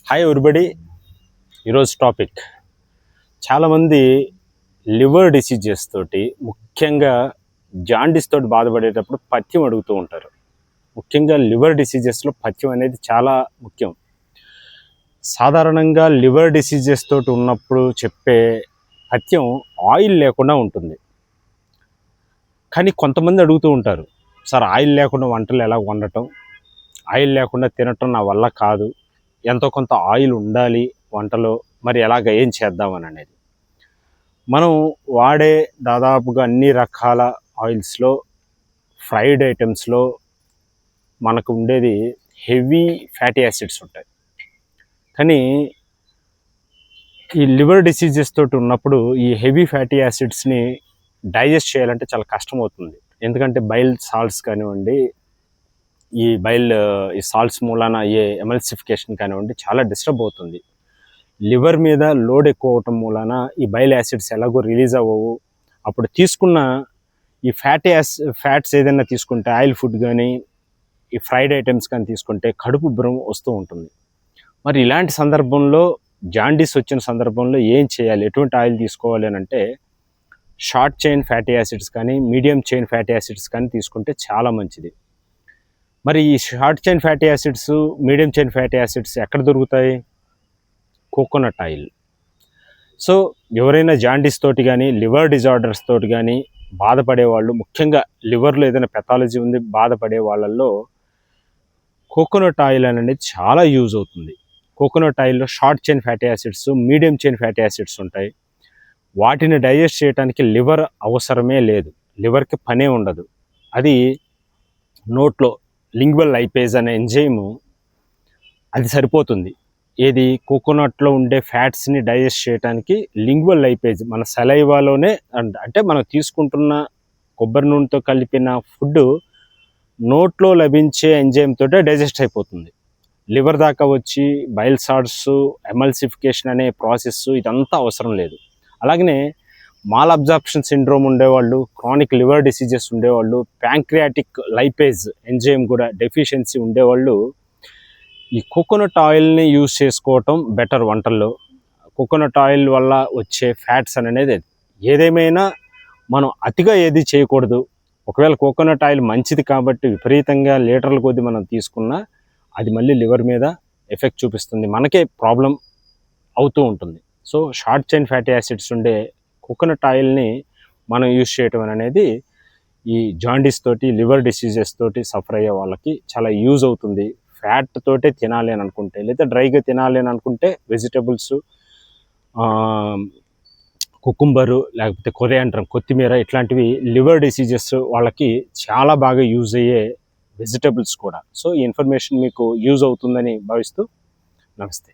Hi everybody. ఈరోజు topic చాలామంది liver diseases తోటి, ముఖ్యంగా జాండీస్ తోటి బాధపడేటప్పుడు పథ్యం అడుగుతూ ఉంటారు. ముఖ్యంగా లివర్ డిసీజెస్లో పథ్యం అనేది చాలా ముఖ్యం. సాధారణంగా లివర్ డిసీజెస్ తోటి ఉన్నప్పుడు చెప్పే పథ్యం ఆయిల్ లేకుండా ఉంటుంది. కానీ కొంతమంది అడుగుతూ ఉంటారు, సార్ ఆయిల్ లేకుండా వంటలు ఎలా వండటం, ఆయిల్ లేకుండా తినటం నా వల్ల కాదు, ఎంతో కొంత ఆయిల్ ఉండాలి వంటలో, మరి ఎలాగ ఏం చేద్దామని అనేది. మనం వాడే దాదాపుగా అన్ని రకాల ఆయిల్స్లో, ఫ్రైడ్ ఐటమ్స్లో మనకు ఉండేది హెవీ ఫ్యాటీ యాసిడ్స్ ఉంటాయి. కానీ ఈ లివర్ డిసీజెస్ తోటి ఉన్నప్పుడు ఈ హెవీ ఫ్యాటీ యాసిడ్స్ని డైజెస్ట్ చేయాలంటే చాలా కష్టమవుతుంది. ఎందుకంటే బైల్ సాల్ట్స్ కానివ్వండి, ఈ సాల్ట్స్ మూలాన అయ్యే ఎమల్సిఫికేషన్ కానివ్వండి చాలా డిస్టర్బ్ అవుతుంది. లివర్ మీద లోడ్ ఎక్కువ అవటం మూలాన ఈ బైల్ యాసిడ్స్ ఎలాగో రిలీజ్ అవ్వవు. అప్పుడు తీసుకున్న ఈ ఫ్యాట్స్ ఏదైనా తీసుకుంటే, ఆయిల్ ఫుడ్ కానీ ఈ ఫ్రైడ్ ఐటమ్స్ కానీ తీసుకుంటే కడుపు ఉబ్బరం వస్తూ ఉంటుంది. మరి ఇలాంటి సందర్భంలో, జాండీస్ వచ్చిన సందర్భంలో ఏం చేయాలి, ఎటువంటి ఆయిల్ తీసుకోవాలి అని అంటే, షార్ట్ చైన్ ఫ్యాటీ యాసిడ్స్ కానీ మీడియం చైన్ ఫ్యాటీ యాసిడ్స్ కానీ తీసుకుంటే చాలా మంచిది. మరి ఈ short chain fatty acids, medium chain fatty acids ఎక్కడ దొరుకుతాయి? Coconut oil. సో ఎవరైనా జాండీస్ తోటి కానీ, లివర్ డిజార్డర్స్ తోటి కానీ బాధపడేవాళ్ళు, ముఖ్యంగా లివర్లో ఏదైనా పెథాలజీ ఉంది బాధపడే వాళ్ళల్లో కోకోనట్ ఆయిల్ అనేది చాలా యూజ్ అవుతుంది. కోకోనట్ ఆయిల్లో short chain fatty acids, medium chain fatty acids ఉంటాయి. వాటిని డైజెస్ట్ చేయడానికి లివర్ అవసరమే లేదు, లివర్కి పనే ఉండదు. అది నోట్లో లింగ్వల్ లైపేజ్ అనే ఎంజైము అది సరిపోతుంది. ఏది కోకోనట్లో ఉండే ఫ్యాట్స్ని డైజెస్ట్ చేయడానికి లింగ్వల్ లైపేజ్ మన సలైవాలోనే, అంటే మనం తీసుకుంటున్న కొబ్బరి నూనెతో కలిపిన ఫుడ్ నోట్లో లభించే ఎంజైమ్ తోటే డైజెస్ట్ అయిపోతుంది. లివర్ దాకా వచ్చి బైల్ సాల్ట్స్ ఎమల్సిఫికేషన్ అనే ప్రాసెస్ ఇదంతా అవసరం లేదు. అలాగనే మాల్ అబ్జార్ప్షన్ సిండ్రోమ్ ఉండేవాళ్ళు, క్రానిక్ లివర్ డిసీజెస్ ఉండేవాళ్ళు, ప్యాంక్రియాటిక్ లైపేజ్ ఎంజైమ్ కూడా డెఫిషియన్సీ ఉండేవాళ్ళు ఈ కోకోనట్ ఆయిల్ని యూజ్ చేసుకోవటం బెటర్ వంటల్లో. కోకోనట్ ఆయిల్ వల్ల వచ్చే ఫ్యాట్స్ అనేది ఏదేమైనా మనం అతిగా ఏది చేయకూడదు. ఒకవేళ కోకోనట్ ఆయిల్ మంచిది కాబట్టి విపరీతంగా లీటర్ల కొద్దీ మనం తీసుకున్నా అది మళ్ళీ లివర్ మీద ఎఫెక్ట్ చూపిస్తుంది, మనకే ప్రాబ్లం అవుతూ ఉంటుంది. So short chain fatty acids ఉండే కోకోనట్ ఆయిల్ని మనం యూజ్ చేయటం అనేది ఈ జాండీస్ తోటి, లివర్ డిసీజెస్ తోటి సఫర్ అయ్యే వాళ్ళకి చాలా యూజ్ అవుతుంది. ఫ్యాట్ తోటే తినాలి అని అనుకుంటే, లేదా డ్రైగా తినాలి అని అనుకుంటే వెజిటబుల్స్, కుకుంబరు, లేకపోతే కొరియాండర్, కొత్తిమీర, ఇట్లాంటివి లివర్ డిసీజెస్ వాళ్ళకి చాలా బాగా యూజ్ అయ్యే వెజిటబుల్స్ కూడా. సో ఈ ఇన్ఫర్మేషన్ మీకు యూజ్ అవుతుందని భావిస్తూ నమస్తే.